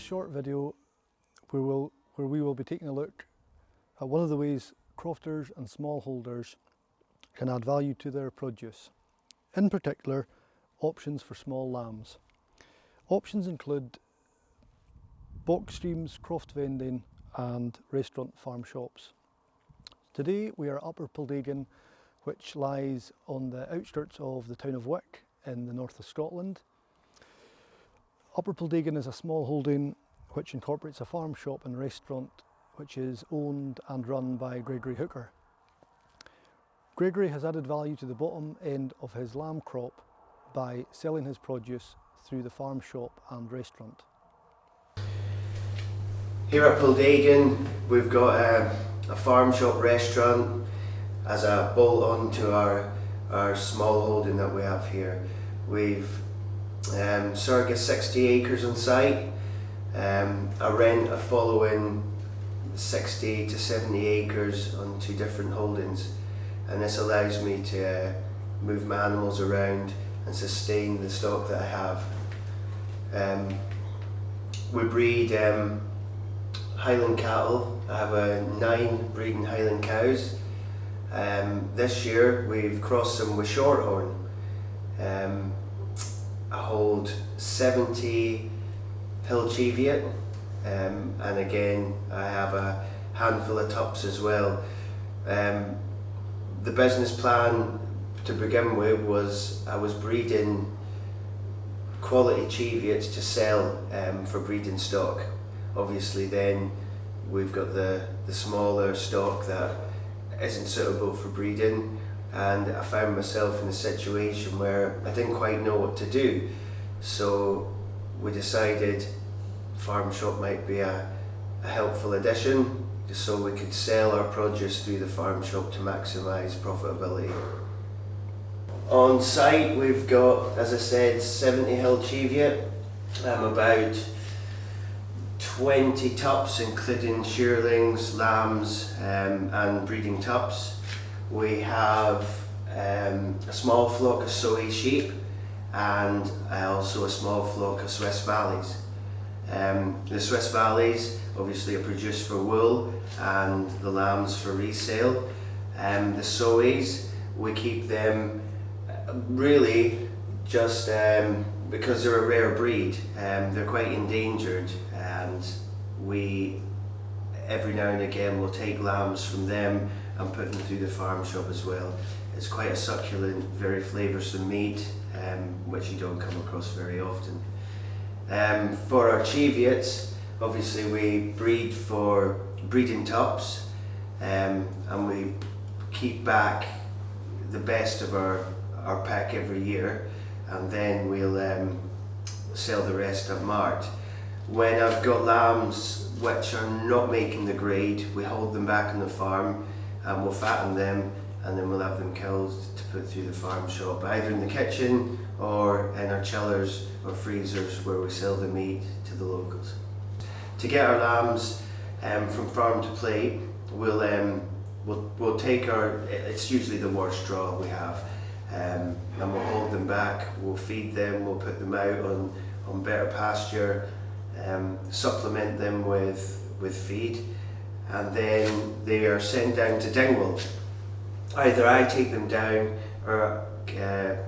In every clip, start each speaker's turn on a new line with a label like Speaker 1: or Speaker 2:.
Speaker 1: short video where we will be taking a look at one of the ways crofters and smallholders can add value to their produce. In particular, options for small lambs. Options include box streams, croft vending and restaurant farm shops. Today we are at Upper Puldagon, which lies on the outskirts of the town of Wick in the north of Scotland. Upper Puldagon is a small holding which incorporates a farm shop and restaurant which is owned and run by Gregory Hooker. Gregory has added value to the bottom end of his lamb crop by selling his produce through the farm shop and restaurant.
Speaker 2: Here at Puldagon we've got a farm shop restaurant as a bolt on to our small holding that we have here. We've circa 60 acres on site. I rent a following 60 to 70 acres on two different holdings, and this allows me to move my animals around and sustain the stock that I have. We breed Highland cattle. I have 9 breeding Highland cows. This year we've crossed them with Shorthorn. I hold 70 Hill Cheviot, and again I have a handful of tups as well. The business plan to begin with was I was breeding quality Cheviots to sell for breeding stock. Obviously then we've got the smaller stock that isn't suitable for breeding, and I found myself in a situation where I didn't quite know what to do. So we decided farm shop might be a helpful addition, just so we could sell our produce through the farm shop to maximise profitability. On site we've got, as I said, 70 Hill Cheviot, about 20 tups including shearlings, lambs and breeding tups. We have a small flock of soy sheep and also a small flock of Swiss Valleys. The Swiss Valleys obviously are produced for wool and the lambs for resale. The soys, we keep them really just because they're a rare breed. They're quite endangered, and we every now and again will take lambs from them and put them through the farm shop as well. It's quite a succulent, very flavoursome meat, which you don't come across very often. For our Cheviots, obviously we breed for breeding tups, and we keep back the best of our pack every year, and then we'll sell the rest at mart. When I've got lambs which are not making the grade, we hold them back on the farm and we'll fatten them, and then we'll have them killed to put through the farm shop, either in the kitchen or in our chillers or freezers where we sell the meat to the locals. To get our lambs from farm to plate, we'll take it's usually the worst straw we have, and we'll hold them back, we'll feed them, we'll put them out on better pasture, supplement them with feed, and then they are sent down to Dingwall. Either I take them down or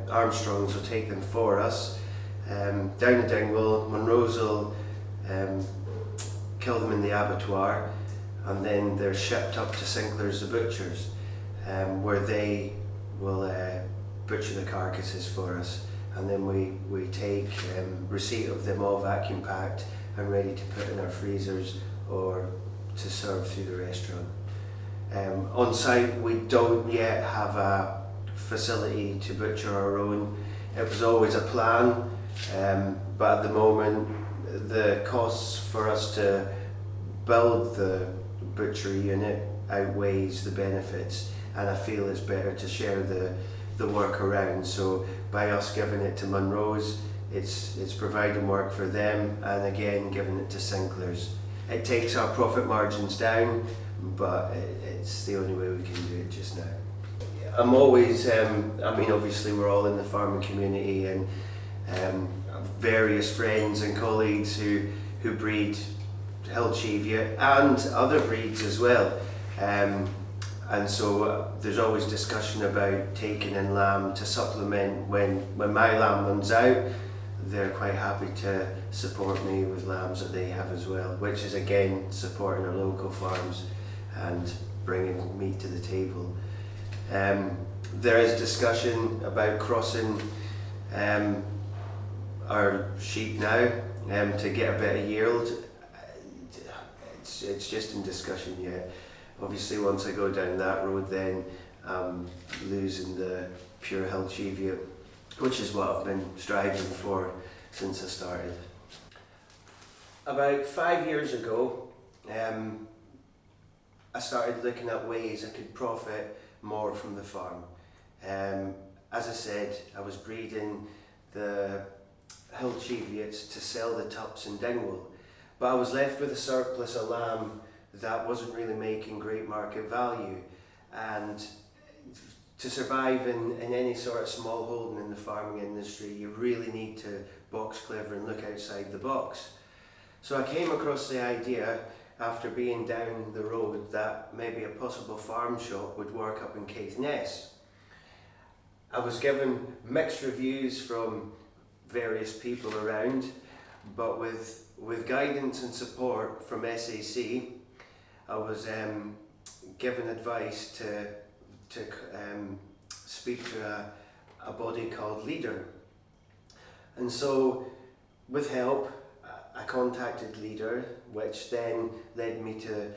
Speaker 2: Armstrongs will take them for us down to Dingwall. Monroe's will kill them in the abattoir, and then they're shipped up to Sinclair's the butchers, where they will butcher the carcasses for us, and then we take receipt of them all vacuum packed and ready to put in our freezers or to serve through the restaurant. On site we don't yet have a facility to butcher our own. It was always a plan, but at the moment the costs for us to build the butchery unit outweighs the benefits, and I feel it's better to share the work around. So by us giving it to Monroe's, it's providing work for them, and again giving it to Sinclair's. It takes our profit margins down, but it's the only way we can do it just now. I'm always, I mean obviously we're all in the farming community, and various friends and colleagues who who breed Hill Cheviot and other breeds as well. And so there's always discussion about taking in lamb to supplement when my lamb runs out. They're quite happy to support me with lambs that they have as well, which is again supporting our local farms and bringing meat to the table. There is discussion about crossing our sheep now to get a better yield. It's just in discussion yet. Obviously once I go down that road then I'm losing the pure Hill Cheviot, which is what I've been striving for since I started. About 5 years ago I started looking at ways I could profit more from the farm. As I said, I was breeding the Hill Cheviots to sell the tups in Dingwall, but I was left with a surplus of lamb that wasn't really making great market value, and to survive in any sort of small holding in the farming industry you really need to box clever and look outside the box. So I came across the idea after being down the road that maybe a possible farm shop would work up in Caithness. I was given mixed reviews from various people around, but with guidance and support from SAC, I was given advice to speak to a body called Leader. And so with help I contacted Leader, which then led me to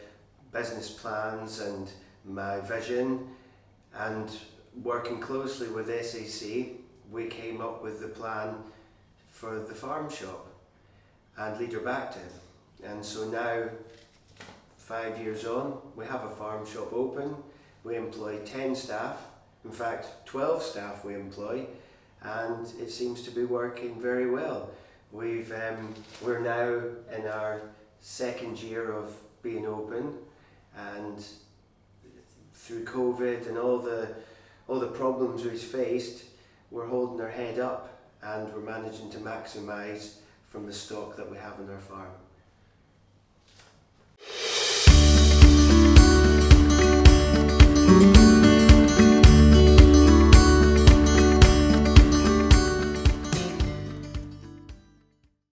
Speaker 2: business plans and my vision, and working closely with SAC we came up with the plan for the farm shop, and Leader backed it. And so now 5 years on, we have a farm shop open. We employ 10 staff, in fact 12 staff we employ, and it seems to be working very well. We're now in our second year of being open, and through COVID and all the problems we've faced, we're holding our head up and we're managing to maximise from the stock that we have in our farm.